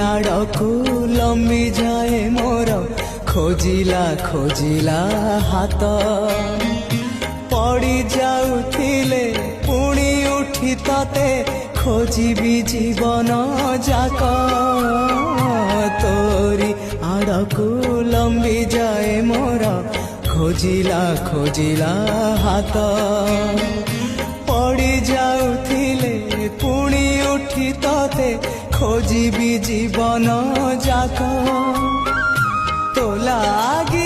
आड़कू लंबी जाए मोर खोजिला खोजिला हाथ पड़ी जाउथिले पुणी उठी तते खोजिबी जीवन जाक तोरी आड़कू लंबी जाए मोर खोजिला खोजिला हाथ पड़ी जाउथिले पुणी उठी तते खोजिबी जीवन जाक तो लागी